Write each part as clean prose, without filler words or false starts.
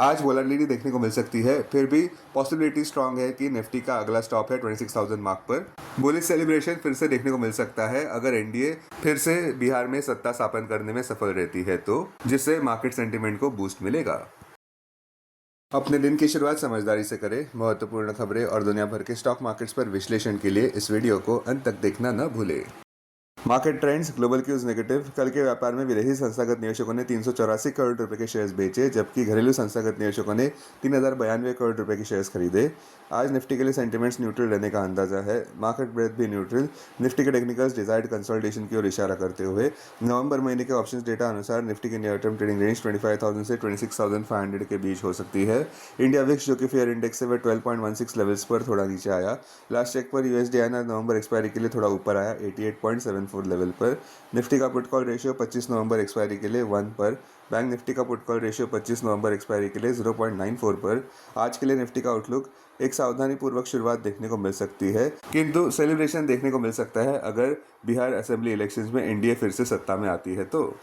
आज वोलेटिलिटी देखने को मिल सकती है, फिर भी पॉसिबिलिटी स्ट्रांग है कि निफ्टी का अगला स्टॉप है 26,000 मार्क पर। बुलिश सेलिब्रेशन फिर से देखने को मिल सकता है अगर एनडीए फिर से बिहार में सत्ता स्थापन करने में सफल रहती है तो, जिससे मार्केट सेंटीमेंट को बूस्ट मिलेगा। अपने दिन की शुरुआत समझदारी से करें। महत्वपूर्ण खबरें और दुनिया भर के स्टॉक मार्केट्स पर विश्लेषण के लिए इस वीडियो को अंत तक देखना न भूलें। Market trends, global cues negative. कल के व्यापार में विदेशी संस्थागत निवेशकों ने 384 करोड़ रुपए के शेयर्स बेचे, जबकि घरेलू संस्थागत निवेशकों ने 3092 करोड़ रुपए के शेयर्स खरीदे। आज निफ्टी के लिए सेंटिमेंट्स न्यूट्रल रहने का अंदाजा है। मार्केट ब्रेथ भी न्यूट्रल। निफ्टी के टेक्निकल्स डिजायर्ड कंसोलिडेशन की ओर इशारा करते हुए नवंबर महीने के ऑप्शंस डेटा अनुसार निफ्टी की नियर टर्म ट्रेडिंग रेंज 25,000 से 26,500 के बीच हो सकती है। इंडिया विक्स, जो कि फेयर इंडेक्स से वह 12.16 लेवल्स पर थोड़ा नीचे आया। लास्ट चेक पर यूएसडी INR नवंबर एक्सपायरी के लिए थोड़ा ऊपर आया 88.74 लेवल पर। निफ्टी का put call ratio 25 November expiry के लिए 1 पर। बैंक निफ्टी का put call ratio 25 November expiry के लिए 0.94 पर। आज के लिए निफ्टी का आउटलुक एक सावधानी पूर्वक शुरुआत देखने को मिल सकती है, किंतु सेलिब्रेशन देखने को मिल सकता है अगर बिहार असेंबली इलेक्शंस में एनडीए फिर से सत्ता में आती है तो।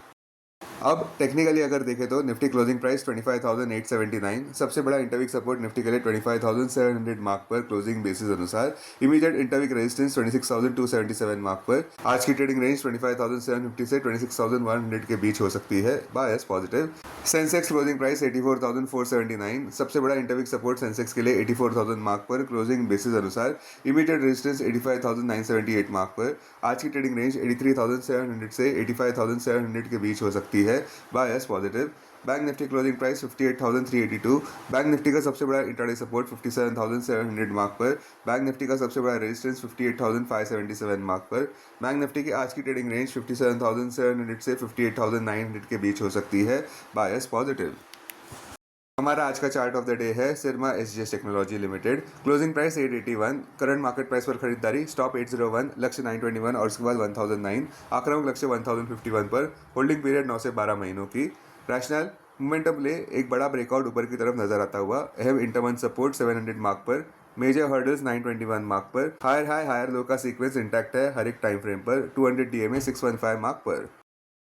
अब टेक्निकली अगर देखें तो निफ्टी क्लोजिंग प्राइस 25,879, सबसे बड़ा इंटरवीक सपोर्ट निफ्टी के लिए 25,700 मार्क पर क्लोजिंग बेसिस अनुसार। इमीडिएट इंटरवीक रेजिस्टेंस 26,277 मार्क पर। आज की ट्रेडिंग रेंज 25,750 से 26,100 के बीच हो सकती है। Bias positive. Sensex closing price 84,479, सबसे बड़ा इंटरवीक सपोर्ट सेंसेक्स के लिए 84,000 मार्क पर क्लोजिंग बेसिस अनुसार। इमीडिएट रेजिस्टेंस 85,978 मार्क पर। आज की ट्रेडिंग रेंज 83,700 से 85,700 के बीच हो सकती है। Bias positive. Bank Nifty closing price 58,382, bank Nifty का सबसे बड़ा इंट्राडे सपोर्ट 57,700 मार्क पर। बैंक निफ्टी का सबसे बड़ा रेजिस्टेंस 58,577 मार्क पर। बैंक निफ्टी की आज की ट्रेडिंग रेंज 57,700 से 58,900 के बीच हो सकती है। Bias positive. हमारा आज का चार्ट ऑफ द डे है सिरमा SGS technology limited. Closing price 881, current market price पर खरीदारी, स्टॉप 801, लक्ष्य 921 और उसके बाद 1009, आक्रामक लक्ष्य 1051 पर। होल्डिंग पीरियड 9 से 12 महीनों की। रैशनल मोमेंटम ले एक बड़ा ब्रेकआउट ऊपर की तरफ नजर आता हुआ। अहम इंटरमंथ सपोर्ट 700 मार्क पर। मेजर हर्डल्स 921 मार्क पर। हायर हाई हायर लो का सीक्वेंस इंटैक्ट है हर एक टाइम फ्रेम पर। 200 DMA 615 मार्क पर।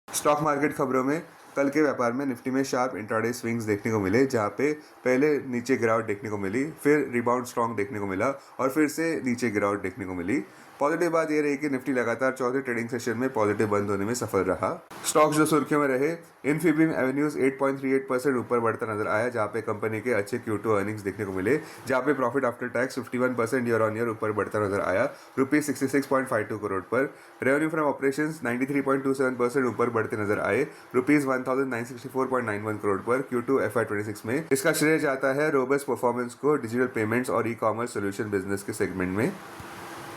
स्टॉक मार्केट खबरों में कल के व्यापार में निफ्टी में शार्प इंट्राडे स्विंग्स देखने को मिले, जहां पे पहले नीचे गिरावट देखने को मिली, फिर रिबाउंड स्ट्रॉन्ग देखने को मिला और फिर से नीचे गिरावट देखने को मिली। पॉजिटिव बात यह रही कि निफ्टी लगातार चौथे ट्रेडिंग सेशन में पॉजिटिव बंद होने में सफल रहा। स्टॉक्स जो सुर्खियों में रहे, इन्फीबीम एवेन्यूज 8.38% ऊपर बढ़ता नजर आया, जहां पे कंपनी के अच्छे Q2 अर्निंग्स देखने को मिले, जहां पे profit after tax 51% year on year ऊपर बढ़ता नजर आया ₹66.52 करोड़ पर। रेवेन्यू फ्रॉम ऑपरेशंस 93.27% ऊपर बढ़ते नजर आए ₹1964.91 करोड़ पर Q2 FY26 में। इसका श्रेय जाता है रोबस्ट परफॉर्मेंस को डिजिटल पेमेंट्स और ई-कॉमर्स सोल्यूशन बिजनेस के सेगमेंट में।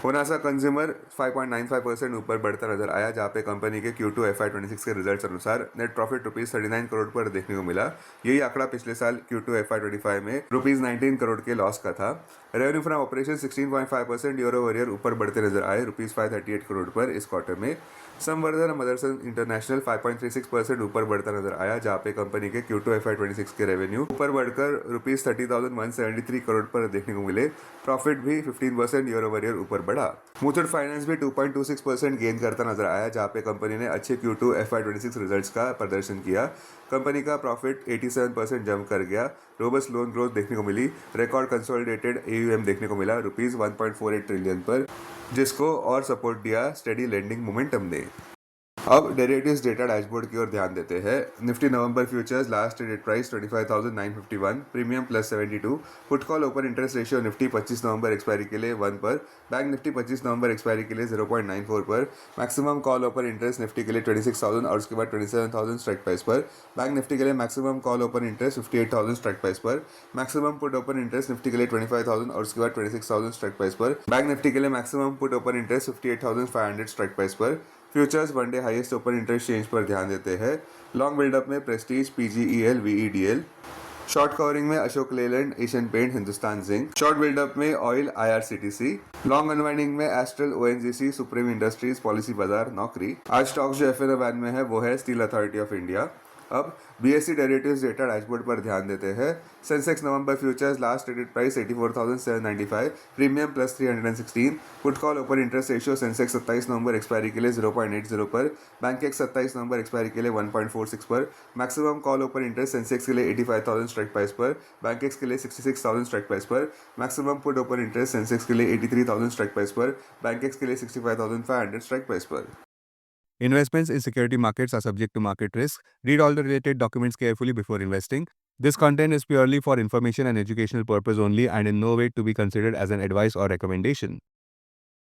होनासा कंज्यूमर 5.95% ऊपर बढ़ता नजर आया, जहां पे कंपनी के Q2 FY26 के रिजल्ट्स अनुसार नेट प्रॉफिट ₹39 करोड़ पर देखने को मिला। यही आंकड़ा पिछले साल Q2 FY25 में ₹19 करोड़ के लॉस का था। Revenue from operation 16.5% year over year ऊपर बढ़ते नजर आए ₹538 करोड़ पर इस क्वार्टर में। संवर्धन मदरसन इंटरनेशनल 5.36% ऊपर बढ़ता नजर आया, जहां पे कंपनी के Q2 FY26 के रेवेन्यू ऊपर बढ़कर ₹30,173 करोड़ पर देखने को मिले। प्रॉफिट भी 15% ईयर ओवर ईयर ऊपर बढ़ा। मुथूट फाइनेंस भी 2.26% गेन करता नजर आया, जहां पे कंपनी ने अच्छे Q2 FY26 रिजल्ट्स का प्रदर्शन किया। कंपनी का प्रॉफिट 87% जंप कर गया। रोबस्ट लोन ग्रोथ देखने को मिली। रिकॉर्ड कंसोलिडेटेड AUM देखने को मिला ₹1.48 ट्रिलियन पर, जिसको और सपोर्ट दिया स्टेडी लेंडिंग मोमेंटम ने। अब डेरिवेटिव्स डेटा डैशबोर्ड की ओर ध्यान देते हैं। Nifty November futures last traded price 25,951, premium +72। Put call open interest ratio Nifty 25 November expiry के लिए 1 पर। बैंक निफ्टी 25 नवंबर एक्सपायरी के लिए 0.94 पर। Maximum call open interest Nifty के लिए 26,000 और उसके बाद 27,000 स्ट्राइक प्राइस पर। बैंक निफ्टी के लिए maximum call open interest 58,000 strike price पर। Maximum put open interest Nifty के लिए 25,000 और उसके बाद 26,000 स्ट्राइक प्राइस पर। बैंक निफ्टी के लिए maximum put open interest 58,500 strike price पर। Futures one day highest open interest change पर ध्यान देते हैं। लॉन्ग बिल्डअप में Prestige, PGEL, VEDL। Short covering में Ashok Leyland, Asian Paint, Hindustan Zinc. Short buildup में ऑयल, IRCTC। लॉन्ग अनवाइंडिंग में Astral, ONGC, Supreme Industries, Policy Bazaar, Naukri. आज स्टॉक्स जो FNO वैन में है वो है स्टील अथॉरिटी ऑफ इंडिया। अब BSE डेरिवेटिव्स डेटा डैशबोर्ड पर ध्यान देते हैं। Sensex November futures last traded price 84,795, premium plus 316। Put call open interest ratio Sensex 27 November expiry के लिए 0.80 पर, बैंकेक्स 27 नवंबर एक्सपायरी के लिए 1.46 पर, maximum call open interest Sensex के लिए 85,000 स्ट्राइक प्राइस पर, बैंकेक्स के लिए 66,000 स्ट्राइक प्राइस पर, maximum put open interest Sensex के लिए 83,000 स्ट्राइक प्राइस पर, बैंकेक्स के लिए 65,500 स्ट्राइक प्राइस पर। Investments in security markets are subject to market risk. Read all the related documents carefully before investing. This content is purely for information and educational purpose only and in no way to be considered as an advice or recommendation.